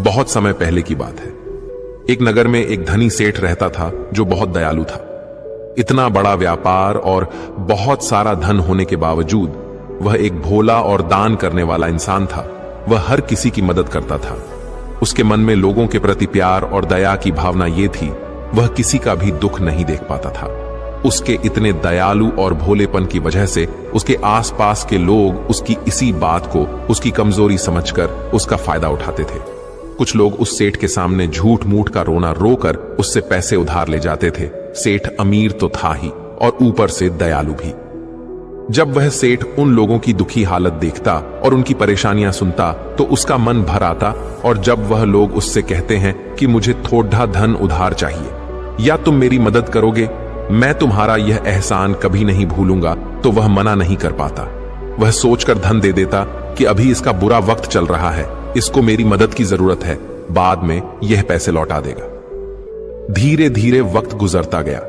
बहुत समय पहले की बात है। एक नगर में एक धनी सेठ रहता था जो बहुत दयालु था। इतना बड़ा व्यापार और बहुत सारा धन होने के बावजूद वह एक भोला और दान करने वाला इंसान था। वह हर किसी की मदद करता था। उसके मन में लोगों के प्रति प्यार और दया की भावना ये थी, वह किसी का भी दुख नहीं देख पाता था। उसके इतने दयालु और भोलेपन की वजह से उसके आसपास के लोग उसकी इसी बात को उसकी कमजोरी समझकर उसका फायदा उठाते थे। कुछ लोग उस सेठ के सामने झूठ मूठ का रोना रोकर उससे पैसे उधार ले जाते थे। सेठ अमीर तो था ही और ऊपर से दयालु भी। जब वह सेठ उन लोगों की दुखी हालत देखता और उनकी परेशानियां सुनता तो उसका मन भर आता। और जब वह लोग उससे कहते हैं कि मुझे थोड़ा धन उधार चाहिए या तुम मेरी मदद करोगे, मैं तुम्हारा यह एहसान कभी नहीं भूलूंगा, तो वह मना नहीं कर पाता। वह सोचकर धन दे देता कि अभी इसका बुरा वक्त चल रहा है, इसको मेरी मदद की जरूरत है, बाद में यह पैसे लौटा देगा। धीरे धीरे वक्त गुजरता गया।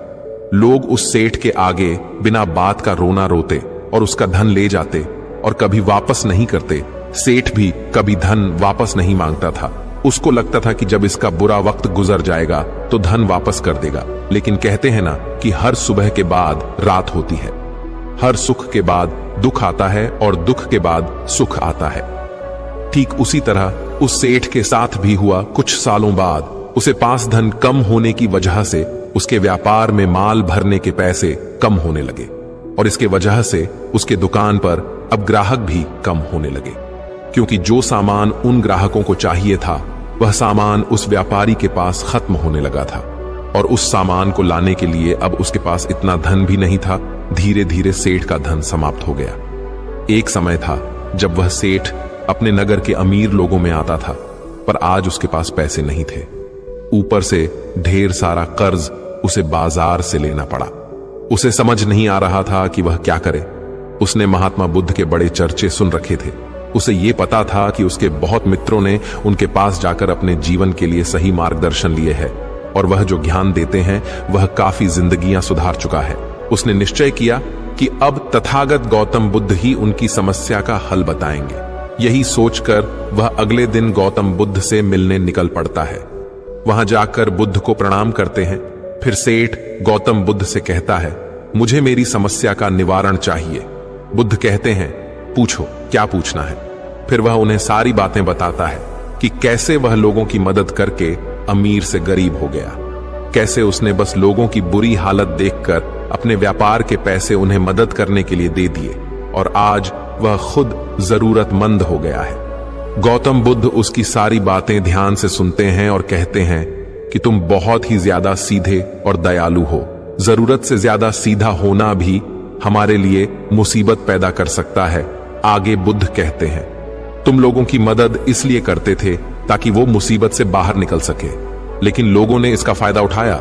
लोग उस सेठ के आगे बिना बात का रोना रोते और उसका धन ले जाते और कभी वापस नहीं करते। सेठ भी कभी धन वापस नहीं मांगता था। उसको लगता था कि जब इसका बुरा वक्त गुजर जाएगा तो धन वापस कर देगा। लेकिन कहते हैं ना कि हर सुबह के बाद रात होती है, हर सुख के बाद दुख आता है और दुख के बाद सुख आता है। ठीक उसी तरह उस सेठ के साथ भी हुआ। कुछ सालों बाद उसे पास धन कम होने की वजह से उसके व्यापार में माल भरने के पैसे कम होने लगे और इसके वजह से उसके दुकान पर अब ग्राहक भी कम होने लगे, क्योंकि जो सामान उन ग्राहकों को चाहिए था वह सामान उस व्यापारी के पास खत्म होने लगा था और उस सामान को लाने के लिए अब उसके पास इतना धन भी नहीं था। धीरे धीरे सेठ का धन समाप्त हो गया। एक समय था जब वह सेठ अपने नगर के अमीर लोगों में आता था, पर आज उसके पास पैसे नहीं थे। ऊपर से ढेर सारा कर्ज उसे बाजार से लेना पड़ा। उसे समझ नहीं आ रहा था कि वह क्या करे। उसने महात्मा बुद्ध के बड़े चर्चे सुन रखे थे। उसे ये पता था कि उसके बहुत मित्रों ने उनके पास जाकर अपने जीवन के लिए सही मार्गदर्शन लिए है और वह जो ज्ञान देते हैं वह काफी जिंदगियां सुधार चुका है। उसने निश्चय किया कि अब तथागत गौतम बुद्ध ही उनकी समस्या का हल बताएंगे। यही सोचकर वह अगले दिन गौतम बुद्ध से मिलने निकल पड़ता है। वहां जाकर बुद्ध को प्रणाम करते हैं। फिर सेठ गौतम बुद्ध से कहता है, मुझे मेरी समस्या का निवारण चाहिए। बुद्ध कहते हैं, पूछो, क्या पूछना है। फिर वह उन्हें सारी बातें बताता है कि कैसे वह लोगों की मदद करके अमीर से गरीब हो गया, कैसे उसने बस लोगों की बुरी हालत देखकर अपने व्यापार के पैसे उन्हें मदद करने के लिए दे दिए और आज वह खुद जरूरतमंद हो गया है। गौतम बुद्ध उसकी सारी बातें ध्यान से सुनते हैं और कहते हैं कि तुम बहुत ही ज्यादा सीधे और दयालु हो। जरूरत से ज्यादा सीधा होना भी हमारे लिए मुसीबत पैदा कर सकता है। आगे बुद्ध कहते हैं, तुम लोगों की मदद इसलिए करते थे ताकि वो मुसीबत से बाहर निकल सके, लेकिन लोगों ने इसका फायदा उठाया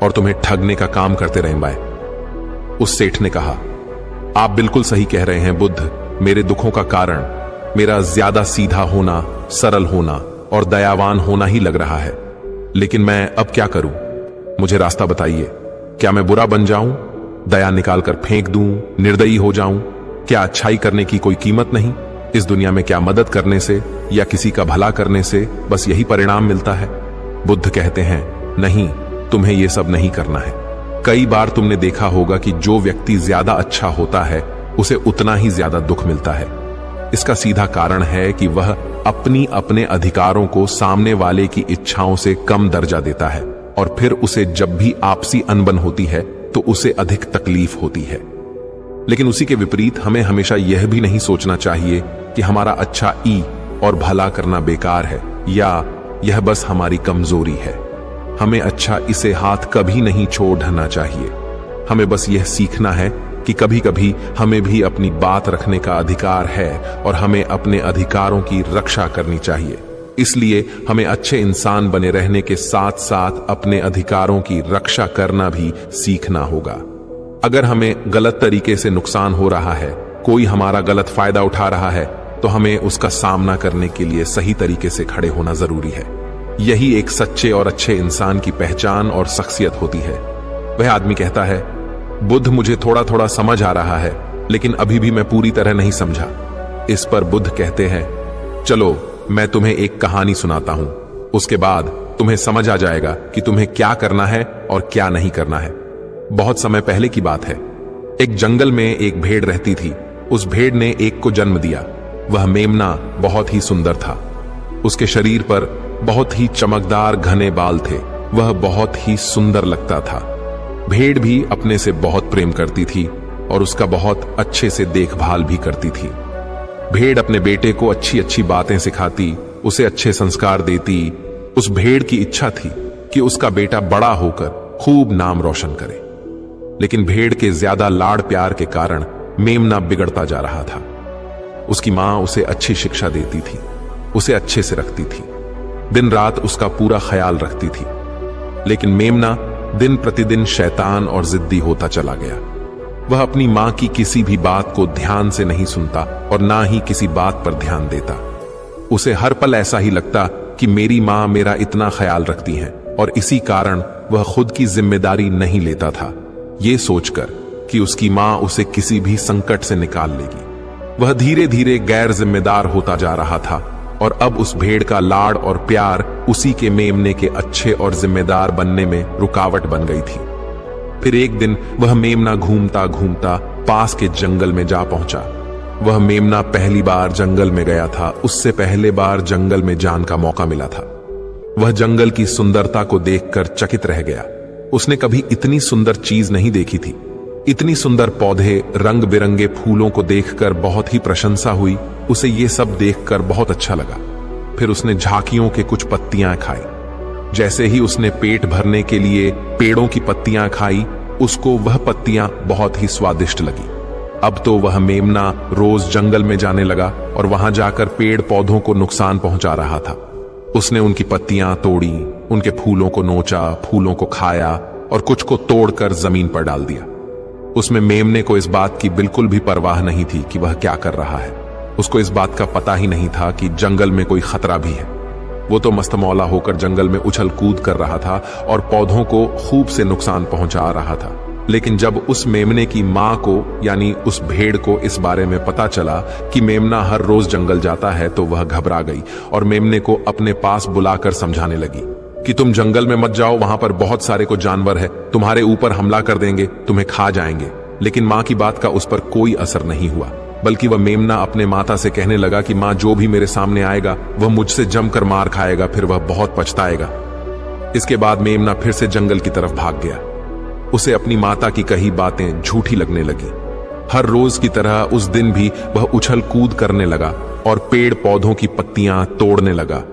और तुम्हें ठगने का काम करते रहे बाय। उस सेठ ने कहा, आप बिल्कुल सही कह रहे हैं बुद्ध। मेरे दुखों का कारण मेरा ज्यादा सीधा होना, सरल होना और दयावान होना ही लग रहा है, लेकिन मैं अब क्या करूं? मुझे रास्ता बताइए। क्या मैं बुरा बन जाऊं, दया निकालकर फेंक दूं, निर्दयी हो जाऊं? क्या अच्छाई करने की कोई कीमत नहीं? इस दुनिया में क्या मदद करने से या किसी का भला करने से बस यही परिणाम मिलता है? बुद्ध कहते हैं, नहीं, तुम्हें यह सब नहीं करना है। कई बार तुमने देखा होगा कि जो व्यक्ति ज्यादा अच्छा होता है उसे उतना ही ज्यादा दुख मिलता है। इसका सीधा कारण है कि वह अपने अधिकारों को सामने वाले की इच्छाओं से कम दर्जा देता है और फिर उसे जब भी आपसी अनबन होती है तो उसे अधिक तकलीफ होती है। लेकिन उसी के विपरीत हमें हमेशा यह भी नहीं सोचना चाहिए कि हमारा अच्छा ई और भला करना बेकार है या यह बस हमारी कमजोरी है। हमें अच्छा इसे हाथ कभी नहीं छोड़ना चाहिए। हमें बस यह सीखना है कि कभी कभी हमें भी अपनी बात रखने का अधिकार है और हमें अपने अधिकारों की रक्षा करनी चाहिए। इसलिए हमें अच्छे इंसान बने रहने के साथ साथ अपने अधिकारों की रक्षा करना भी सीखना होगा। अगर हमें गलत तरीके से नुकसान हो रहा है, कोई हमारा गलत फायदा उठा रहा है, तो हमें उसका सामना करने के लिए सही तरीके से खड़े होना जरूरी है। यही एक सच्चे और अच्छे इंसान की पहचान और शख्सियत होती है। वह आदमी कहता है, बुद्ध, मुझे थोड़ा थोड़ा समझ आ रहा है, लेकिन अभी भी मैं पूरी तरह नहीं समझा। इस पर बुद्ध कहते हैं, चलो मैं तुम्हें एक कहानी सुनाता हूं। उसके बाद तुम्हें समझ आ जाएगा कि तुम्हें क्या करना है और क्या नहीं करना है। बहुत समय पहले की बात है। एक जंगल में एक भेड़ रहती थी। उस भेड़ ने एक को जन्म दिया। वह मेमना बहुत ही सुंदर था। उसके शरीर पर बहुत ही चमकदार घने बाल थे। वह बहुत ही सुंदर लगता था। भेड़ भी अपने से बहुत प्रेम करती थी और उसका बहुत अच्छे से देखभाल भी करती थी। भेड़ अपने बेटे को अच्छी अच्छी बातें सिखाती, उसे अच्छे संस्कार देती। उस भेड़ की इच्छा थी कि उसका बेटा बड़ा होकर खूब नाम रोशन करे। लेकिन भेड़ के ज्यादा लाड़ प्यार के कारण मेमना बिगड़ता जा रहा था। उसकी मां उसे अच्छी शिक्षा देती थी, उसे अच्छे से रखती थी, दिन रात उसका पूरा ख्याल रखती थी। लेकिन मेमना दिन प्रतिदिन शैतान और जिद्दी होता चला गया। वह अपनी मां की किसी भी बात को ध्यान से नहीं सुनता और ना ही किसी बात पर ध्यान देता। उसे हर पल ऐसा ही लगता कि मेरी मां मेरा इतना ख्याल रखती हैं और इसी कारण वह खुद की जिम्मेदारी नहीं लेता था, ये सोचकर कि उसकी मां उसे किसी भी संकट से निकाल लेगी। वह धीरे धीरे गैर जिम्मेदार होता जा रहा था और अब उस भेड़ का लाड़ और प्यार उसी के मेमने के अच्छे और जिम्मेदार बनने में रुकावट बन गई थी। फिर एक दिन वह मेमना घूमता घूमता पास के जंगल में जा पहुंचा। वह मेमना पहली बार जंगल में गया था। उससे पहले बार जंगल में जाने का मौका मिला था। वह जंगल की सुंदरता को देखकर चकित रह गया। उसने कभी इतनी सुंदर चीज नहीं देखी थी। इतनी सुंदर पौधे, रंग बिरंगे फूलों को देखकर बहुत ही प्रशंसा हुई। उसे ये सब देखकर बहुत अच्छा लगा। फिर उसने झांकियों के कुछ पत्तियां खाई। जैसे ही उसने पेट भरने के लिए पेड़ों की पत्तियां खाई, उसको वह पत्तियां बहुत ही स्वादिष्ट लगी। अब तो वह मेमना रोज जंगल में जाने लगा और वहां जाकर पेड़ पौधों को नुकसान पहुंचा रहा था। उसने उनकी पत्तियां तोड़ी, उनके फूलों को नोचा, फूलों को खाया और कुछ को तोड़कर जमीन पर डाल दिया। उसमें मेमने को इस बात की बिल्कुल भी परवाह नहीं थी कि वह क्या कर रहा है। उसको इस बात का पता ही नहीं था कि जंगल में कोई खतरा भी है। वो तो मस्तमौला होकर जंगल में उछल कूद कर रहा था और पौधों को खूब से नुकसान पहुंचा रहा था। लेकिन जब उस मेमने की मां को यानी उस भेड़ को इस बारे में पता चला कि मेमना हर रोज जंगल जाता है, तो वह घबरा गई और मेमने को अपने पास बुलाकर समझाने लगी कि तुम जंगल में मत जाओ, वहां पर बहुत सारे को जानवर है, तुम्हारे ऊपर हमला कर देंगे, तुम्हें खा जाएंगे। लेकिन मां की बात का उस पर कोई असर नहीं हुआ, बल्कि वह मेमना अपने माता से कहने लगा कि मां, जो भी मेरे सामने आएगा वह मुझसे जमकर मार खाएगा, फिर वह बहुत पछताएगा। इसके बाद मेमना फिर से जंगल की तरफ भाग गया। उसे अपनी माता की कही बातें झूठी लगने लगी। हर रोज की तरह उस दिन भी वह उछल कूद करने लगा और पेड़ पौधों की पत्तियां तोड़ने लगा।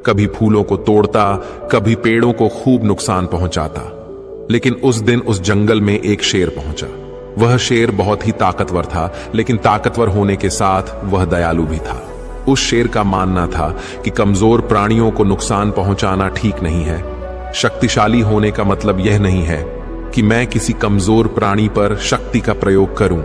कभी फूलों को तोड़ता, कभी पेड़ों को खूब नुकसान पहुंचाता। लेकिन उस दिन उस जंगल में एक शेर पहुंचा। वह शेर बहुत ही ताकतवर था, लेकिन ताकतवर होने के साथ वह दयालु भी था। उस शेर का मानना था कि कमजोर प्राणियों को नुकसान पहुंचाना ठीक नहीं है। शक्तिशाली होने का मतलब यह नहीं है कि मैं किसी कमजोर प्राणी पर शक्ति का प्रयोग करूं।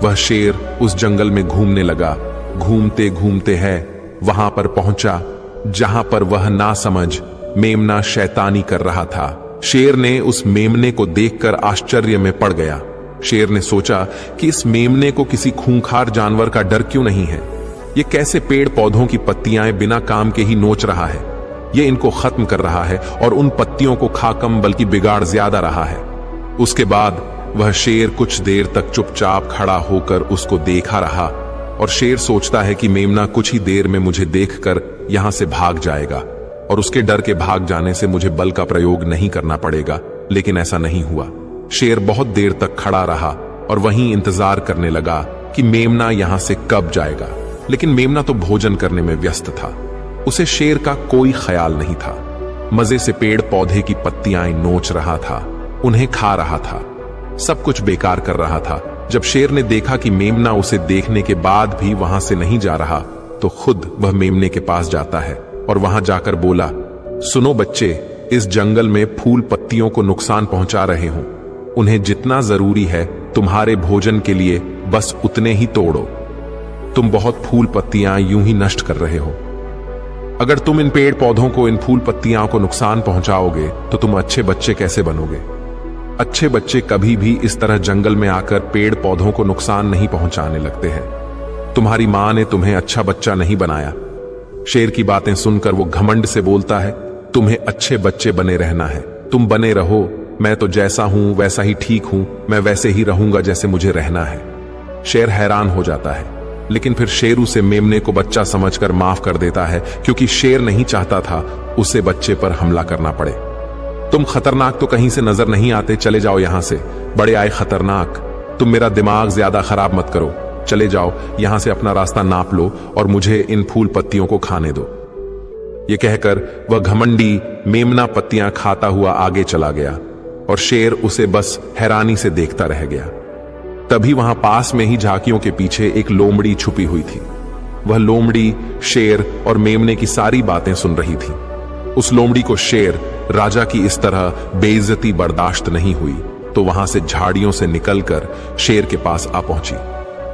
वह शेर उस जंगल में घूमने लगा। घूमते घूमते है वहां पर पहुंचा जहां पर वह नासमझ मेमना शैतानी कर रहा था। शेर ने उस मेमने को देखकर आश्चर्य में पड़ गया। शेर ने सोचा कि इस मेमने को किसी खूंखार जानवर का डर क्यों नहीं है। ये कैसे पेड़ पौधों की पत्तियां बिना काम के ही नोच रहा है। ये इनको खत्म कर रहा है और उन पत्तियों को खा कम बल्कि बिगाड़ ज्यादा रहा है। उसके बाद वह शेर कुछ देर तक चुपचाप खड़ा होकर उसको देखा रहा और शेर सोचता है कि मेमना कुछ ही देर में मुझे देखकर यहां से भाग जाएगा और उसके डर के भाग जाने से मुझे बल का प्रयोग नहीं करना पड़ेगा। लेकिन ऐसा नहीं हुआ। शेर बहुत देर तक खड़ा रहा और वहीं इंतजार करने लगा कि मेमना यहां से कब जाएगा। लेकिन मेमना तो भोजन करने में व्यस्त था। उसे शेर का कोई ख्याल नहीं था। मजे से पेड़ पौधे की पत्तियां नोच रहा था, उन्हें खा रहा था, सब कुछ बेकार कर रहा था। जब शेर ने देखा कि मेमना उसे देखने के बाद भी वहां से नहीं जा रहा, तो खुद वह मेमने के पास जाता है और वहां जाकर बोला, सुनो बच्चे, इस जंगल में फूल पत्तियों को नुकसान पहुंचा रहे हो। उन्हें जितना जरूरी है तुम्हारे भोजन के लिए बस उतने ही तोड़ो। तुम बहुत फूल पत्तियां यूं ही नष्ट कर रहे हो। अगर तुम इन पेड़ पौधों को, इन फूल पत्तियां को नुकसान पहुंचाओगे तो तुम अच्छे बच्चे कैसे बनोगे। अच्छे बच्चे कभी भी इस तरह जंगल में आकर पेड़ पौधों को नुकसान नहीं पहुंचाने लगते हैं। तुम्हारी मां ने तुम्हें अच्छा बच्चा नहीं बनाया। शेर की बातें सुनकर वो घमंड से बोलता है, तुम्हें अच्छे बच्चे बने रहना है, तुम बने रहो, मैं तो जैसा हूं वैसा ही ठीक हूं, मैं वैसे ही रहूंगा जैसे मुझे रहना है। शेर हैरान हो जाता है, लेकिन फिर शेर उसे मेमने को बच्चा समझकर माफ कर देता है, क्योंकि शेर नहीं चाहता था उसे बच्चे पर हमला करना पड़े। तुम खतरनाक तो कहीं से नजर नहीं आते, चले जाओ यहां से, बड़े आए खतरनाक, तुम मेरा दिमाग ज्यादा खराब मत करो, चले जाओ यहां से, अपना रास्ता नाप लो और मुझे इन फूल पत्तियों को खाने दो। ये कहकर वह घमंडी मेमना पत्तियां खाता हुआ आगे चला गया और शेर उसे बस हैरानी से देखता रह गया। तभी वहां पास में ही झांकियों के पीछे एक लोमड़ी छुपी हुई थी। वह लोमड़ी शेर और मेमने की सारी बातें सुन रही थी। उस लोमड़ी को शेर राजा की इस तरह बेइज्जती बर्दाश्त नहीं हुई, तो वहां से झाड़ियों से निकलकर शेर के पास आ पहुंची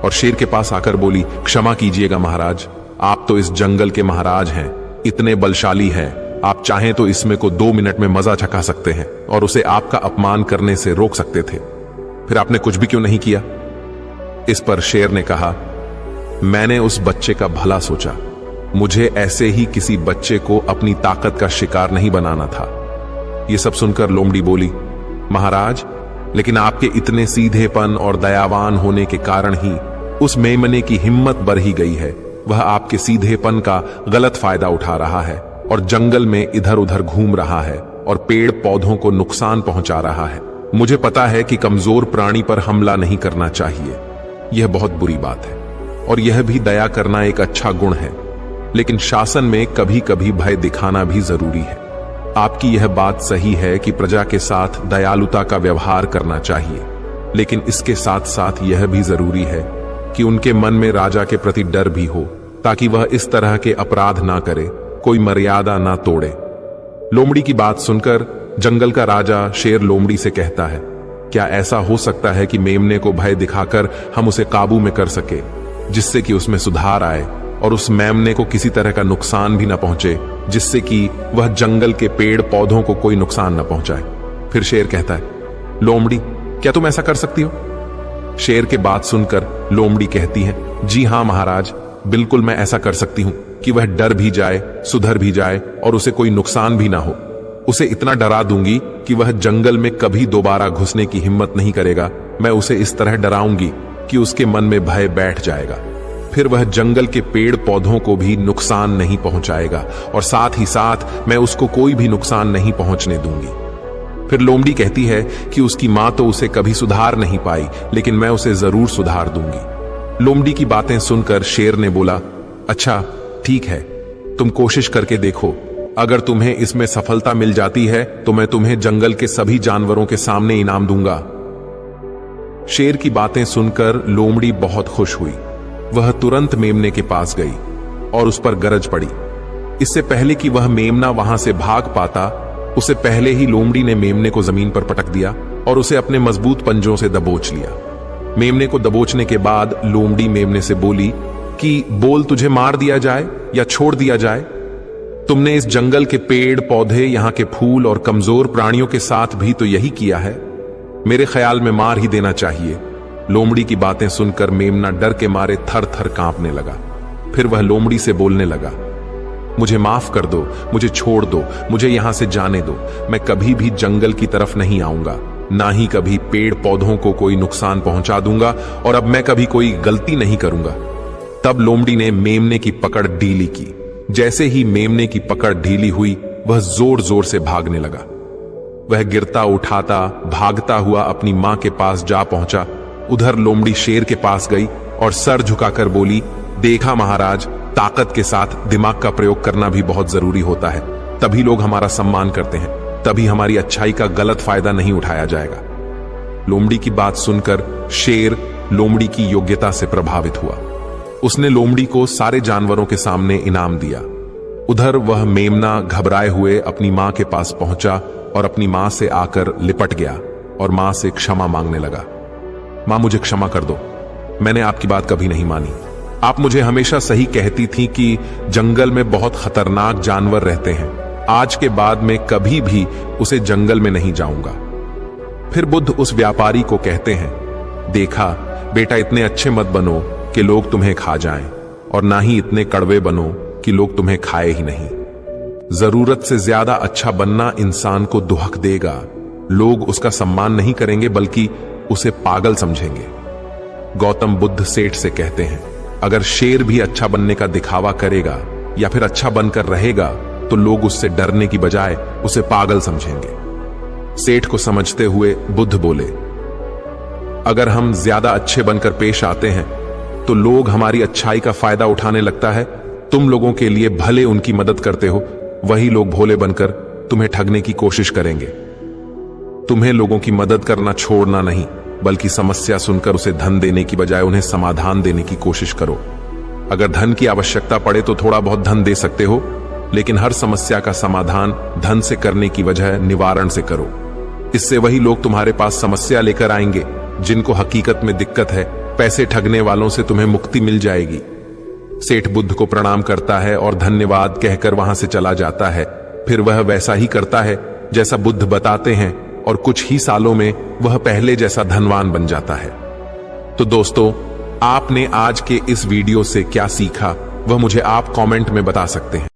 और शेर के पास आकर बोली, क्षमा कीजिएगा महाराज, आप तो इस जंगल के महाराज हैं, इतने बलशाली हैं, आप चाहें तो इसमें को 2 मिनट में मजा चखा सकते हैं और उसे आपका अपमान करने से रोक सकते थे, फिर आपने कुछ भी क्यों नहीं किया? इस पर शेर ने कहा, मैंने उस बच्चे का भला सोचा, मुझे ऐसे ही किसी बच्चे को अपनी ताकत का शिकार नहीं बनाना था। यह सब सुनकर लोमड़ी बोली, महाराज, लेकिन आपके इतने सीधेपन और दयावान होने के कारण ही उस मेमने की हिम्मत बढ़ ही गई है। वह आपके सीधेपन का गलत फायदा उठा रहा है और जंगल में इधर उधर घूम रहा है और पेड़ पौधों को नुकसान पहुंचा रहा है। मुझे पता है कि कमजोर प्राणी पर हमला नहीं करना चाहिए, यह बहुत बुरी बात है, और यह भी दया करना एक अच्छा गुण है, लेकिन शासन में कभी कभी भय दिखाना भी जरूरी है। आपकी यह बात सही है कि प्रजा के साथ दयालुता का व्यवहार करना चाहिए, लेकिन इसके साथ साथ यह भी जरूरी है कि उनके मन में राजा के प्रति डर भी हो, ताकि वह इस तरह के अपराध ना करे, कोई मर्यादा ना तोड़े। लोमड़ी की बात सुनकर जंगल का राजा शेर लोमड़ी से कहता है, क्या ऐसा हो सकता है कि मेमने को भय दिखाकर हम उसे काबू में कर सके, जिससे कि उसमें सुधार आए और उस मेमने को किसी तरह का नुकसान भी ना पहुंचे, जिससे कि वह जंगल के पेड़ पौधों को कोई नुकसान न पहुंचाए? फिर शेर कहता है, लोमड़ी, क्या तुम ऐसा कर सकती हो? शेर के बात सुनकर लोमड़ी कहती है, जी हां महाराज, बिल्कुल मैं ऐसा कर सकती हूं कि वह डर भी जाए, सुधर भी जाए और उसे कोई नुकसान भी ना हो। उसे इतना डरा दूंगी कि वह जंगल में कभी दोबारा घुसने की हिम्मत नहीं करेगा। मैं उसे इस तरह डराऊंगी कि उसके मन में भय बैठ जाएगा, फिर वह जंगल के पेड़ पौधों को भी नुकसान नहीं पहुंचाएगा और साथ ही साथ मैं उसको कोई भी नुकसान नहीं पहुंचने दूंगी। फिर लोमड़ी कहती है कि उसकी मां तो उसे कभी सुधार नहीं पाई, लेकिन मैं उसे जरूर सुधार दूंगी। लोमड़ी की बातें सुनकर शेर ने बोला, अच्छा ठीक है, तुम कोशिश करके देखो, अगर तुम्हें इसमें सफलता मिल जाती है तो मैं तुम्हें जंगल के सभी जानवरों के सामने इनाम दूंगा। शेर की बातें सुनकर लोमड़ी बहुत खुश हुई। वह तुरंत मेमने के पास गई और उस पर गरज पड़ी। इससे पहले कि वह मेमना वहां से भाग पाता, उसे पहले ही लोमड़ी ने मेमने को जमीन पर पटक दिया और उसे अपने मजबूत पंजों से दबोच लिया। मेमने को दबोचने के बाद लोमड़ी मेमने से बोली कि बोल, तुझे मार दिया जाए या छोड़ दिया जाए? तुमने इस जंगल के पेड़ पौधे, यहाँ के फूल और कमजोर प्राणियों के साथ भी तो यही किया है। मेरे ख्याल में मार ही देना चाहिए। लोमड़ी की बातें सुनकर मेमना डर के मारे थर थर कांपने लगा। फिर वह लोमड़ी से बोलने लगा, मुझे माफ कर दो, मुझे छोड़ दो, मुझे यहां से जाने दो। मैं कभी भी जंगल की तरफ नहीं आऊंगा, ना ही कभी पेड़ पौधों को कोई नुकसान पहुंचा दूंगा, और अब मैं कभी कोई गलती नहीं करूंगा। तब लोमड़ी ने मेमने की पकड़ ढीली की। जैसे ही मेमने की पकड़ ढीली हुई, वह जोर जोर से भागने लगा। वह गिरता उठाता भागता हुआ अपनी मां के पास जा पहुंचा। उधर लोमड़ी शेर के पास गई और सर झुकाकर बोली, देखा महाराज, ताकत के साथ दिमाग का प्रयोग करना भी बहुत जरूरी होता है, तभी लोग हमारा सम्मान करते हैं, तभी हमारी अच्छाई का गलत फायदा नहीं उठाया जाएगा। लोमड़ी की बात सुनकर शेर लोमड़ी की योग्यता से प्रभावित हुआ। उसने लोमड़ी को सारे जानवरों के सामने इनाम दिया। उधर वह मेमना घबराए हुए अपनी मां के पास पहुंचा और अपनी मां से आकर लिपट गया और मां से क्षमा मांगने लगा। मां, मुझे क्षमा कर दो, मैंने आपकी बात कभी नहीं मानी। आप मुझे हमेशा सही कहती थी कि जंगल में बहुत खतरनाक जानवर रहते हैं। आज के बाद मैं कभी भी उसे जंगल में नहीं जाऊंगा। फिर बुद्ध उस व्यापारी को कहते हैं, देखा बेटा, इतने अच्छे मत बनो कि लोग तुम्हें खा जाएं, और ना ही इतने कड़वे बनो कि लोग तुम्हें खाए ही नहीं। जरूरत से ज्यादा अच्छा बनना इंसान को दुहक देगा। लोग उसका सम्मान नहीं करेंगे बल्कि उसे पागल समझेंगे। गौतम बुद्ध सेठ से कहते हैं, अगर शेर भी अच्छा बनने का दिखावा करेगा या फिर अच्छा बनकर रहेगा तो लोग उससे डरने की बजाय उसे पागल समझेंगे। सेठ को समझते हुए बुद्ध बोले, अगर हम ज्यादा अच्छे बनकर पेश आते हैं तो लोग हमारी अच्छाई का फायदा उठाने लगता है। तुम लोगों के लिए भले उनकी मदद करते हो, वही लोग भोले बनकर तुम्हें ठगने की कोशिश करेंगे। तुम्हें लोगों की मदद करना छोड़ना नहीं, बल्कि समस्या सुनकर उसे धन देने की बजाय उन्हें समाधान देने की कोशिश करो। अगर धन की आवश्यकता पड़े तो थोड़ा बहुत धन दे सकते हो, लेकिन हर समस्या का समाधान धन से करने की वजह निवारण से करो। इससे वही लोग तुम्हारे पास समस्या लेकर आएंगे जिनको हकीकत में दिक्कत है। पैसे ठगने वालों से तुम्हें मुक्ति मिल जाएगी। सेठ बुद्ध को प्रणाम करता है और धन्यवाद कहकर वहां से चला जाता है। फिर वह वैसा ही करता है जैसा बुद्ध बताते हैं और कुछ ही सालों में वह पहले जैसा धनवान बन जाता है। तो दोस्तों, आपने आज के इस वीडियो से क्या सीखा वह मुझे आप कमेंट में बता सकते हैं।